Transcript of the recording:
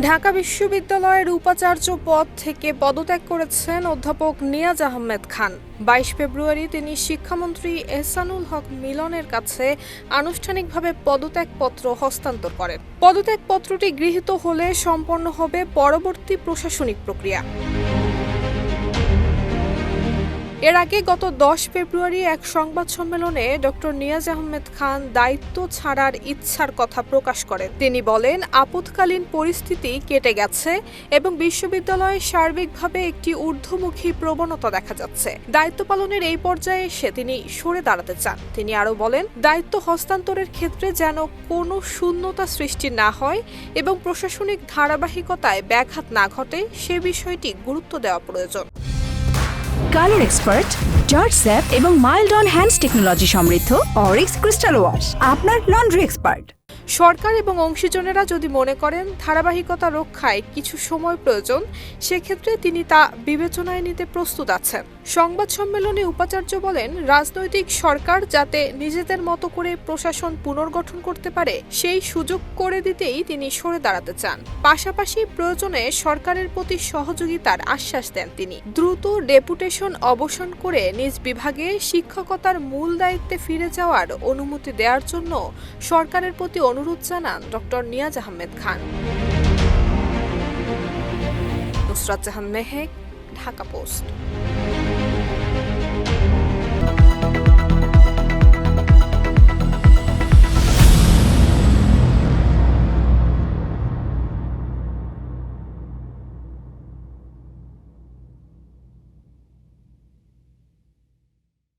ঢাকা বিশ্ববিদ্যালয়ের উপাচার্য পদ থেকে পদত্যাগ করেছেন অধ্যাপক নিয়াজ আহমেদ খান। 22 ফেব্রুয়ারি তিনি শিক্ষামন্ত্রী এহসানুল হক মিলনের কাছে আনুষ্ঠানিকভাবে পদত্যাগপত্র হস্তান্তর করেন। পদত্যাগপত্রটি গৃহীত হলে সম্পন্ন হবে পরবর্তী প্রশাসনিক প্রক্রিয়া। এর আগে গত 10 ফেব্রুয়ারি এক সংবাদ সম্মেলনে ডক্টর নিয়াজ আহমেদ খান দায়িত্ব ছাড়ার ইচ্ছার কথা প্রকাশ করেন। তিনি বলেন, আপৎকালীন পরিস্থিতি কেটে গেছে এবং বিশ্ববিদ্যালয়ে সার্বিকভাবে একটি ঊর্ধ্বমুখী প্রবণতা দেখা যাচ্ছে। দায়িত্ব পালনের এই পর্যায়ে এসে তিনি সরে দাঁড়াতে চান। তিনি আরও বলেন, দায়িত্ব হস্তান্তরের ক্ষেত্রে যেন কোনো শূন্যতা সৃষ্টি না হয় এবং প্রশাসনিক ধারাবাহিকতায় ব্যাঘাত না ঘটে সে বিষয়টি গুরুত্ব দেওয়া প্রয়োজন। কালার এক্সপার্ট, জর্জ স্যাপ এবং মাইল্ড অন হ্যান্ডস টেকনোলজি সমৃদ্ধ অরিক্স ক্রিস্টাল ওয়াশ আপনার লন্ড্রি এক্সপার্ট। সরকার এবং অংশীজনেরা যদি মনে করেন ধারাবাহিকতা রক্ষায় কিছু সময় প্রয়োজন, সেক্ষেত্রে তিনি তা বিবেচনায় নিতে প্রস্তুত আছেন। সংবাদ সম্মেলনে উপাচার্য বলেন, রাজনৈতিক সরকার যাতে নিজেদের মতো করে প্রশাসন পুনর্গঠন করতে পারে সেই সুযোগ করে দিতেই তিনি সরে দাঁড়াতে চান। পাশাপাশি প্রয়োজনে সরকারের প্রতি সহযোগিতার আশ্বাস দেন তিনি। দ্রুত ডেপুটেশন অবসান করে নিজ বিভাগে শিক্ষকতার মূল দায়িত্বে ফিরে যাওয়ার অনুমতি দেওয়ার জন্য সরকারের প্রতি অনুরোধ জানান ডক্টর নিয়াজ আহমেদ খান। নুসরাত জাহান মেহেক, ঢাকা পোস্ট।